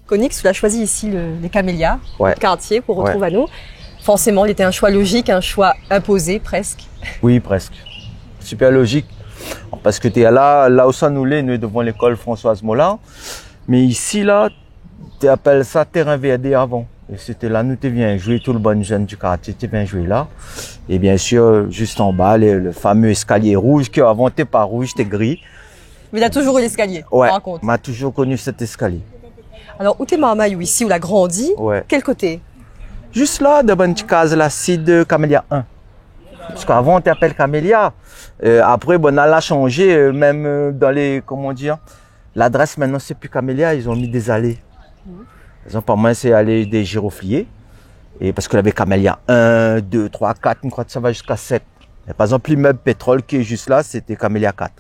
Conix, tu as choisi ici les camélias, Ouais. le quartier qu'on retrouve Ouais. à nous. Forcément, il était un choix logique, un choix imposé presque. Oui, presque. Super logique. Parce que tu es là où ça nous l'est, nous devant l'école Françoise Molin. Mais ici, là, tu appelles ça terrain VD avant. Et c'était là, nous, tu viens jouer, tout le bon jeune du quartier, tu viens jouer là. Et bien sûr, juste en bas, le fameux escalier rouge, qui avant, t'es pas rouge, t'es gris. Mais il y a toujours eu l'escalier, Ouais, on raconte. m'a toujours connu cet escalier. Alors, où t'es Marmaille, ici, où l'a grandi, Ouais. quel côté? Juste là, devant une petite case, là, c'est de Camélia 1. Parce qu'avant, on t'appelle Camélia. Après, bon, on a changé, même dans les, comment dire, l'adresse maintenant, c'est plus Camélia, ils ont mis des allées. Par exemple, pour moi, c'est allée des girofliers. Et parce qu'il y avait Camélia 1, 2, 3, 4, une croix, ça va jusqu'à 7. Et par exemple, l'immeuble pétrole qui est juste là, c'était Camélia 4.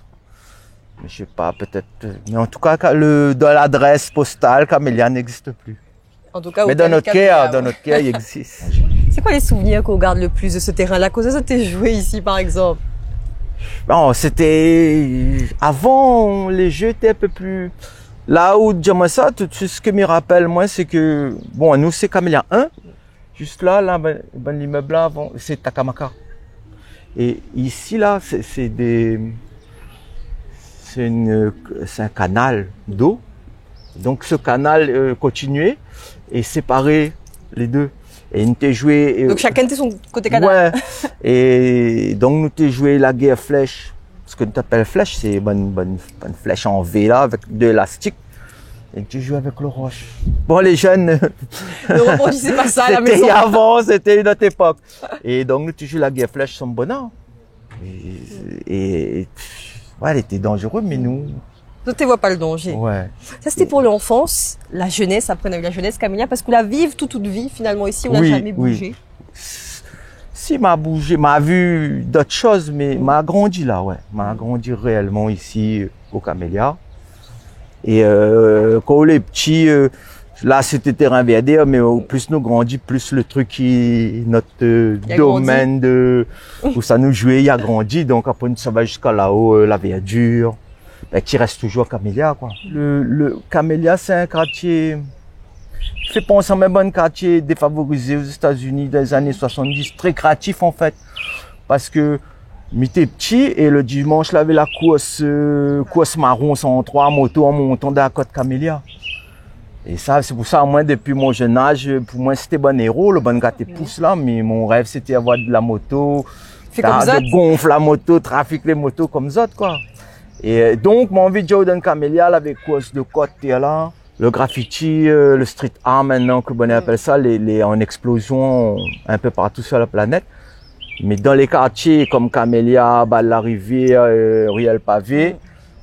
Mais je sais pas, peut-être. Mais en tout cas, dans l'adresse postale, Camélia n'existe plus. En tout cas, Mais au dans notre Camélia, cœur, ouais. dans notre cœur, il existe. C'est quoi les souvenirs qu'on garde le plus de ce terrain-là? Quand ça t'es joué ici, par exemple? Non, c'était avant les jeux étaient un peu plus là où dis-moi ça, tout ce que me rappelle moi c'est que bon nous c'est Camélia 1 juste là l'immeuble là avant c'est Takamaka. Et ici là c'est un canal d'eau. Donc ce canal continuait et séparait les deux. Et nous t'ai joué. Donc chacun était son côté canal. Ouais. Et donc nous t'ai joué la guerre flèche. Ce que nous t'appelles flèche, c'est bonne flèche en V là avec de l'élastique. Et tu joues avec le roche. Bon les jeunes. Ne reproduisez pas ça à la maison. C'était avant, c'était une autre époque. Et donc nous tu joues la guerre flèche sans bonheur. Et ouais, elle était dangereuse, mais nous. Ne te vois pas le danger. Ouais. Ça, c'était pour l'enfance, la jeunesse. Après, on a eu la jeunesse, Camélia, parce qu'on la vive toute vie, finalement, ici, on n'a Oui, jamais bougé. Si, m'a bougé, m'a vu d'autres choses, mais m'a grandi là, ouais. M'a grandi réellement ici, au Camélia. Et quand on est petit, là, c'était terrain VAD, mais au plus nous grandit, plus le truc qui, notre domaine de, où ça nous jouait, il a grandi. Donc après, ça va jusqu'à là-haut, la verdure. Qui reste toujours Camélia, quoi. Le Camélia, c'est un quartier, fait penser à un bon quartier défavorisé aux États-Unis des années 70, très créatif en fait. Parce que, j'étais petit et le dimanche, là, avait la course marron 103 moto en montant de la côte Camélia. Et ça, c'est pour ça, moi, depuis mon jeune âge, pour moi, c'était bon héros, le bon gars te pousse là, mais mon rêve, c'était avoir de la moto, de gonfle la moto, trafic les motos comme ça, quoi. Et donc, mon envie de jouer dans Camélia, avec course de côte, là, le graffiti, le street art maintenant, que on appelle ça, les en explosion un peu partout sur la planète. Mais dans les quartiers comme Camélia, la Rivière, Riel Pavé,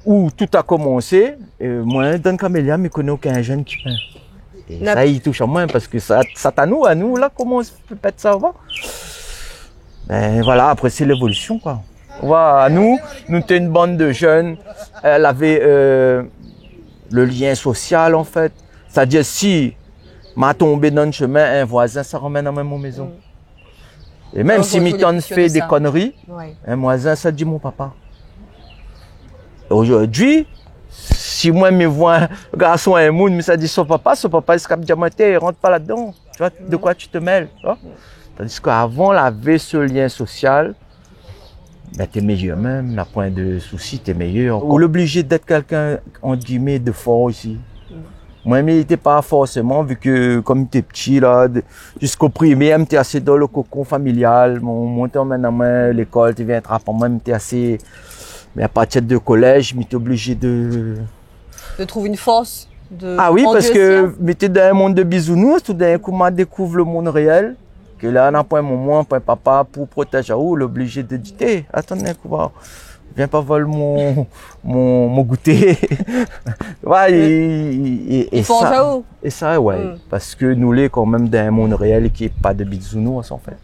où tout a commencé, moi, dans Camélia, je ne connais aucun jeune qui peint. Et ça, il touche à moi parce que ça à nous, là, comment on peut pas ça avant? Ben voilà, après, c'est l'évolution, quoi. Voilà, nous étions une bande de jeunes. Elle avait le lien social, en fait. C'est-à-dire, si m'a tombé dans le chemin, un voisin, ça ramène à ma maison. Et même si Mitton fait des conneries, un voisin, ça dit mon papa. Aujourd'hui, si moi me vois un garçon et un monde, mais ça dit son papa, il se capte diamanté, rentre pas là-dedans. Tu vois, de quoi tu te mêles, tu vois? Tandis qu'avant, la avait ce lien social. Ben, t'es meilleur même, la point de souci, t'es meilleur. On est obligé d'être quelqu'un, entre guillemets, de fort ici. Moi, mais il n'était pas forcément, vu que, comme t'es petit, là, jusqu'au primaire, t'es assez dans le cocon familial. Mon montant maintenant, l'école, tu viens être à moi, t'es assez, mais à partir de collège, t'es obligé de trouver une force, Ah oui, parce que, t'es dans un monde de bisounours, tout d'un coup, on découvre le monde réel. Que là, on n'a pas un moment, pas un papa pour protéger où l'obligé de dire, attendez, viens pas voler mon goûter. Ouais, et ça, ouais. Parce que nous, les quand même, dans un monde réel qui n'est pas de bisounours, en fait.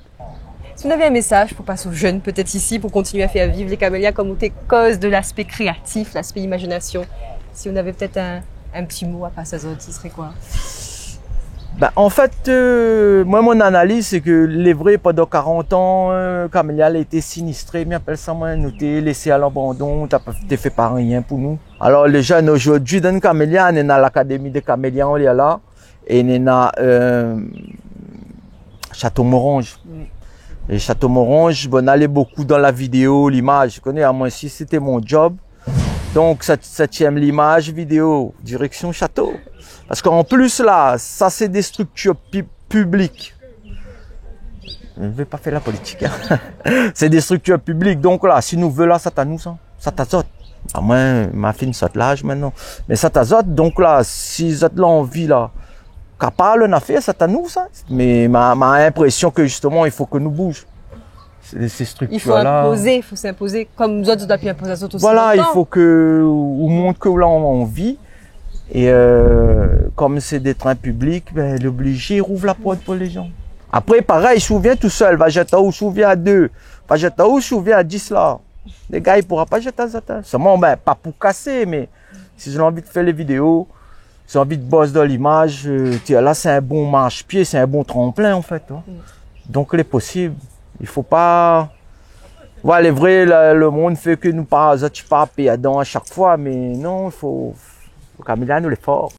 Si vous avez un message pour passer aux jeunes, peut-être ici, pour continuer à faire vivre les Camélias comme t'es cause de l'aspect créatif, l'aspect imagination, si on avait peut-être un petit mot à passer aux autres, ce serait quoi? Ben, en fait, moi, mon analyse, c'est que les vrais, pendant 40 ans, Camélia a été sinistré, mais appelle ça, moi, nous t'es laissé à l'abandon, t'es fait pas rien pour nous. Alors, les jeunes aujourd'hui, dans Camélia, on est dans l'académie des Camélias, on est là. Et il y a Château-Morange. Et Château-Morange, bon, on allait beaucoup dans la vidéo, l'image. Je connais, à moi aussi, c'était mon job. Donc, septième l'image, vidéo, direction château. Parce qu'en plus, là, ça, c'est des structures publiques. Je ne vais pas faire la politique. Hein. C'est des structures publiques. Donc là, si nous voulons là, ça t'a nous, ça t'azote. À moins, ma fille saute l'âge maintenant. Mais ça t'azote. Donc là, si vous êtes là en vie, là, capable d'en faire, ça t'a nous, ça. Mais ma impression que justement, il faut que nous bouge. Ces structures-là. Il faut s'imposer. Comme nous autres, on doit pu imposer à autres aussi. Voilà, il faut que, on montre que là, on vit. Et comme c'est des trains publics, ben, l'obligé rouvre la porte pour les gens. Après, pareil, je viens tout seul, va jeter où, je viens à 2, va jeter où, je viens à 10 là. Les gars, ils ne pourront pas jeter à ça. Seulement, ben, pas pour casser, mais si j'ai envie de faire les vidéos, si j'ai envie de bosser dans l'image, là, c'est un bon marche-pied, c'est un bon tremplin, en fait. Hein. Donc, il est possible. Il faut pas. Voilà, les vrais, le monde fait que nous pas payer à chaque fois, mais non, il faut. Camélia nous l'effort.